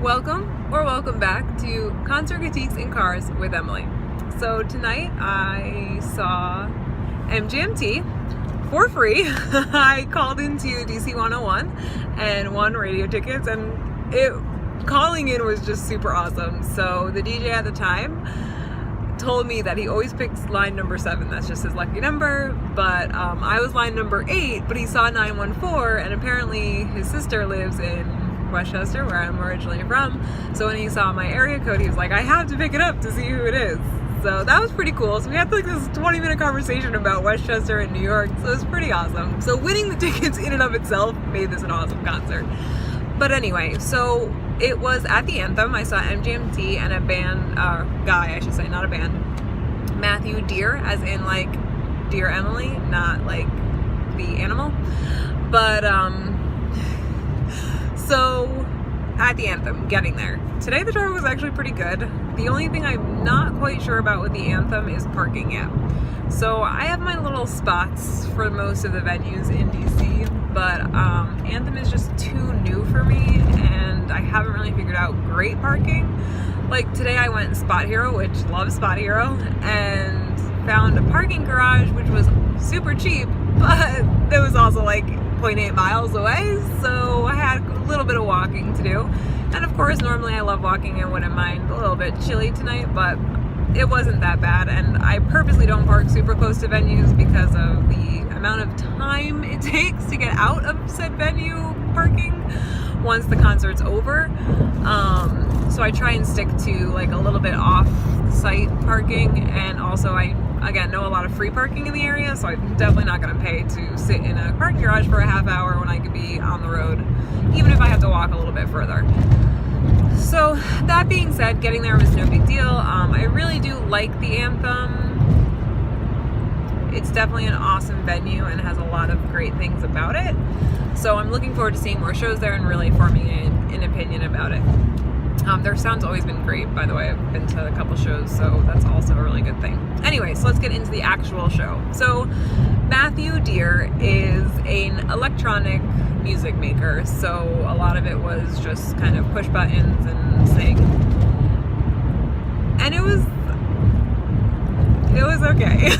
Welcome or welcome back to Concert Critiques in Cars with Emily. So tonight I saw MGMT for free. I called into DC 101 and won radio tickets, and calling in was just super awesome. So the DJ at the time told me that he always picks line number 7. That's just his lucky number. But I was line number 8, but he saw 914, and apparently his sister lives in Westchester, where I'm originally from. So when he saw my area code, he was like, I have to pick it up to see who it is. So that was pretty cool. So we had like this 20-minute conversation about Westchester and New York. So it was pretty awesome. So winning the tickets in and of itself made this an awesome concert. But anyway, so it was at the Anthem. I saw MGMT and a band, guy, I should say, not a band, Matthew Deer, as in like Dear Emily, not like the animal. But, so at the Anthem, getting there. Today the drive was actually pretty good. The only thing I'm not quite sure about with the Anthem is parking yet. So I have my little spots for most of the venues in DC, but Anthem is just too new for me, and I haven't really figured out great parking. Like today I went Spot Hero, which loves Spot Hero, and found a parking garage which was super cheap, but it was also like 0.8 miles away, so I had a little bit of walking to do. And of course, normally I love walking and wouldn't mind a little bit chilly tonight, but it wasn't that bad. And I purposely don't park super close to venues because of the amount of time it takes to get out of said venue parking once the concert's over. So I try and stick to like a little bit off-site parking, and also I again know a lot of free parking in the area, so I'm definitely not going to pay to sit in a parking garage for a half hour when I could be on the road, even if I have to walk a little bit further. So that being said, getting there was no big deal. I really do like the Anthem. It's definitely an awesome venue and has a lot of great things about it. So I'm looking forward to seeing more shows there and really forming an opinion about it. Their sound's always been great, by the way. I've been to a couple shows, so that's also a really good thing. Anyway, so let's get into the actual show. So Matthew Deer is an electronic music maker, so a lot of it was just kind of push buttons and sing. And it was okay.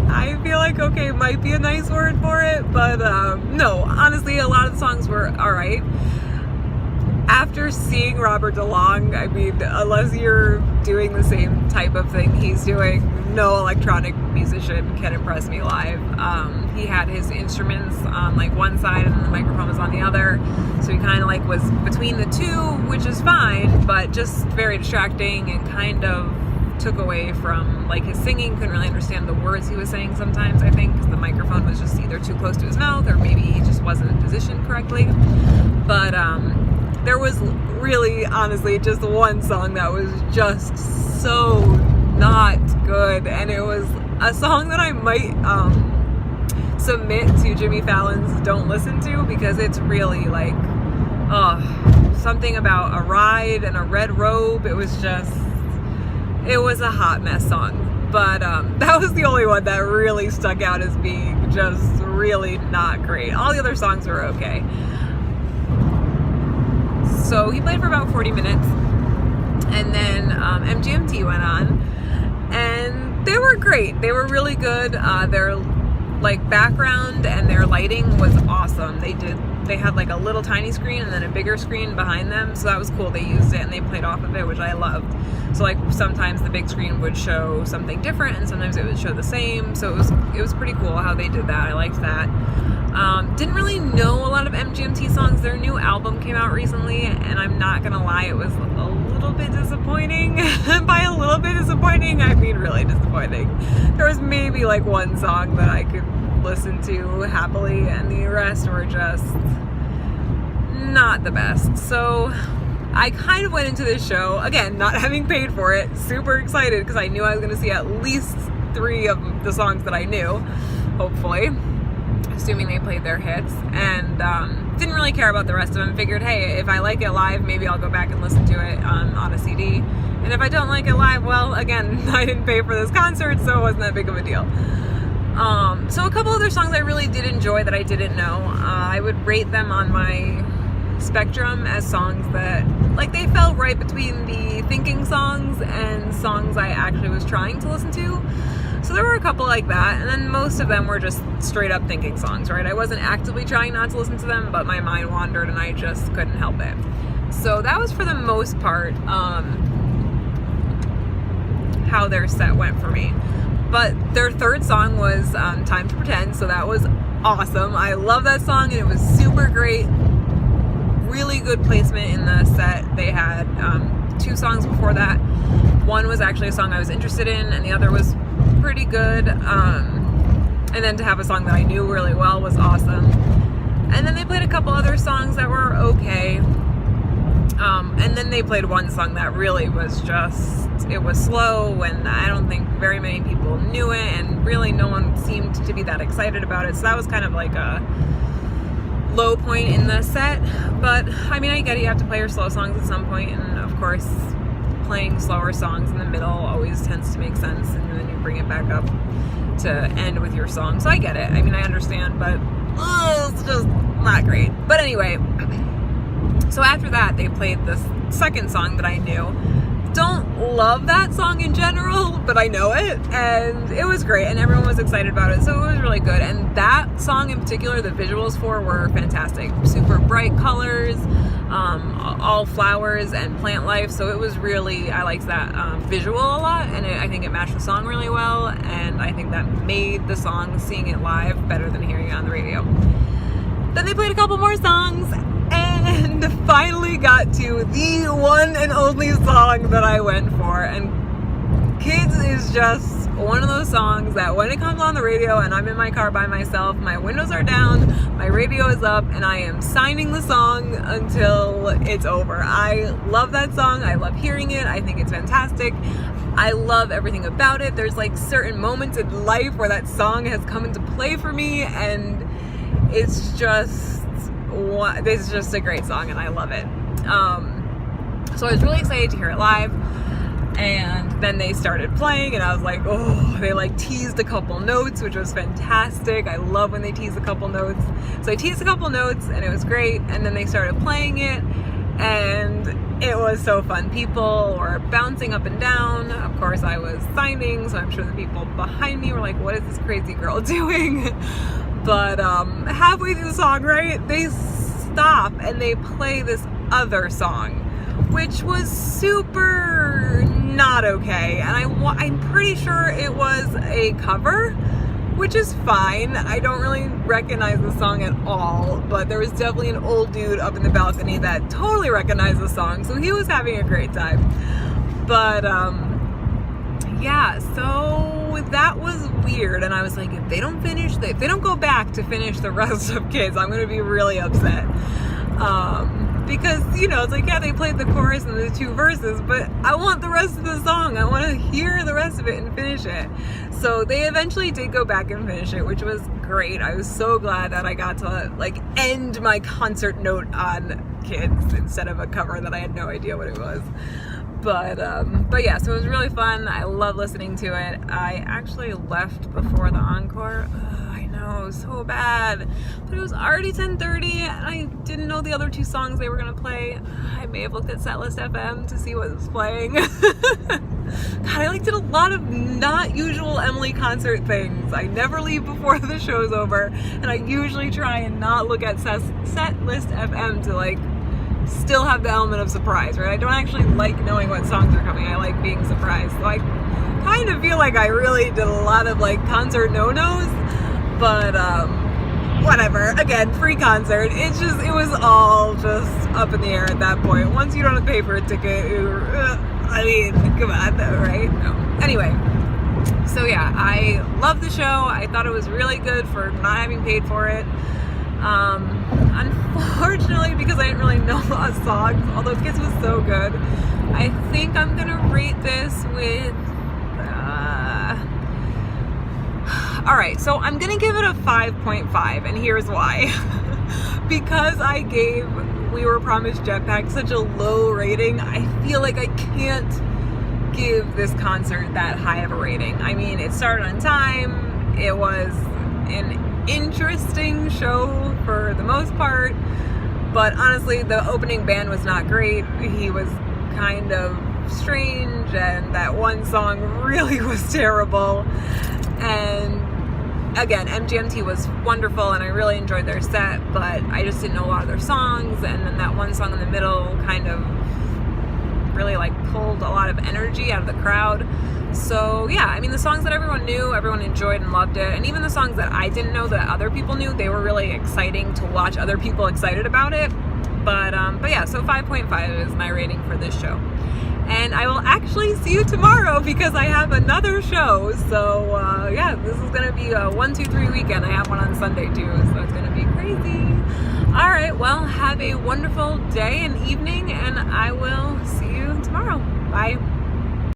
I feel like okay might be a nice word for it, but no, honestly, a lot of the songs were alright. After seeing Robert DeLong, I mean, unless you're doing the same type of thing he's doing, no electronic musician can impress me live. He had his instruments on like one side and the microphone was on the other, so he kind of like was between the two, which is fine, but just very distracting and kind of took away from like his singing. Couldn't really understand the words he was saying sometimes, I think, because the microphone was just either too close to his mouth or maybe he just wasn't positioned correctly. But there was really, honestly, just one song that was just so not good, and it was a song that I might submit to Jimmy Fallon's Don't Listen To, because it's really like, something about a ride and a red robe. It was a hot mess song. But that was the only one that really stuck out as being just really not great. All the other songs were okay. So he played for about 40 minutes, and then MGMT went on, and they were great. They were really good. Their like background and their lighting was awesome. They had like a little tiny screen and then a bigger screen behind them, so that was cool. They used it and they played off of it, which I loved. So like sometimes the big screen would show something different and sometimes it would show the same, so it was pretty cool how they did that. I liked that. Didn't really know a lot of MGMT songs. Their new album came out recently, and I'm not gonna lie, it was a little bit disappointing. By a little bit disappointing, I mean really disappointing. There was maybe like one song that I could listen to happily, and the rest were just not the best. So I kind of went into this show, again, not having paid for it, super excited because I knew I was gonna see at least 3 of the songs that I knew, hopefully, assuming they played their hits, and didn't really care about the rest of them. Figured, hey, if I like it live, maybe I'll go back and listen to it on a CD, and if I don't like it live, well, again, I didn't pay for this concert, so it wasn't that big of a deal. So a couple other songs I really did enjoy that I didn't know. I would rate them on my spectrum as songs that, like, they fell right between the thinking songs and songs I actually was trying to listen to. So there were a couple like that, and then most of them were just straight up thinking songs, right? I wasn't actively trying not to listen to them, but my mind wandered and I just couldn't help it. So that was, for the most part, how their set went for me. But their third song was Time to Pretend, so that was awesome. I love that song, and it was super great. Really good placement in the set. They had 2 songs before that. One was actually a song I was interested in, and the other was pretty good. And then to have a song that I knew really well was awesome. And then they played a couple other songs that were okay. And then they played one song that really was just, it was slow, and I don't think very many people knew it, and really no one seemed to be that excited about it. So that was kind of like a low point in the set. But I mean, I get it, you have to play your slow songs at some point, and of course playing slower songs in the middle always tends to make sense, and then you bring it back up to end with your song. So I get it. I mean, I understand, but it's just not great. But anyway, so after that, they played this second song that I knew. Don't love that song in general, but I know it, and it was great, and everyone was excited about it, so it was really good. And that song in particular, the visuals for were fantastic. Super bright colors, all flowers and plant life, so it was really, I liked that visual a lot, and I think it matched the song really well, and I think that made the song, seeing it live, better than hearing it on the radio. Then they played a couple more songs, and finally got to the one and only song that I went for. And Kids is just one of those songs that when it comes on the radio and I'm in my car by myself, my windows are down, my radio is up, and I am signing the song until it's over. I love that song. I love hearing it. I think it's fantastic. I love everything about it. There's like certain moments in life where that song has come into play for me, and it's just, this is just a great song, and I love it. So I was really excited to hear it live, and then they started playing, and I was like, oh, they like teased a couple notes, which was fantastic. I love when they tease a couple notes. So I teased a couple notes, and it was great, and then they started playing it, and it was so fun. People were bouncing up and down. Of course, I was signing, so I'm sure the people behind me were like, what is this crazy girl doing? But halfway through the song, right, they stop and they play this other song, which was super not okay. And I'm pretty sure it was a cover, which is fine. I don't really recognize the song at all, but there was definitely an old dude up in the balcony that totally recognized the song, so he was having a great time. But yeah, so that was weird, and I was like, if they don't go back to finish the rest of Kids, I'm gonna be really upset. Because, you know, it's like, yeah, they played the chorus and the 2 verses, but I want the rest of the song. I want to hear the rest of it and finish it. So they eventually did go back and finish it, which was great. I was so glad that I got to like end my concert note on Kids instead of a cover that I had no idea what it was. But yeah, so it was really fun. I love listening to it. I actually left before the encore. I know, so bad. But it was already 10:30, and I didn't know the other 2 songs they were gonna play. I may have looked at Setlist FM to see what was playing. God, I like did a lot of not usual Emily concert things. I never leave before the show's over, and I usually try and not look at Setlist FM to like still have the element of surprise, right? I don't actually like knowing what songs are coming. I like being surprised. So I kind of feel like I really did a lot of like concert no-nos, but whatever. Again, free concert. It was all just up in the air at that point. Once you don't have to pay for a ticket, I mean, come on, right? No. Anyway, so yeah, I love the show. I thought it was really good for not having paid for it. Unfortunately, because I didn't really know a song, although Kids was so good, I think I'm gonna rate this with alright, so I'm gonna give it a 5.5, and here's why. Because I gave We Were Promised Jetpack such a low rating, I feel like I can't give this concert that high of a rating. I mean, it started on time, it was an interesting show for the most part, But honestly, the opening band was not great. He was kind of strange, and that one song really was terrible. And again, MGMT was wonderful, and I really enjoyed their set, but I just didn't know a lot of their songs, and then that one song in the middle kind of really like pulled a lot of energy out of the crowd. So yeah, I mean, the songs that everyone knew, everyone enjoyed and loved it, and even the songs that I didn't know that other people knew, they were really exciting to watch other people excited about it. But yeah, so 5.5 is my rating for this show. And I will actually see you tomorrow because I have another show. So yeah, this is gonna be a 1, 2, 3 weekend. I have one on Sunday too, so it's gonna be crazy. All right, well, have a wonderful day and evening, and I will see you tomorrow. Bye.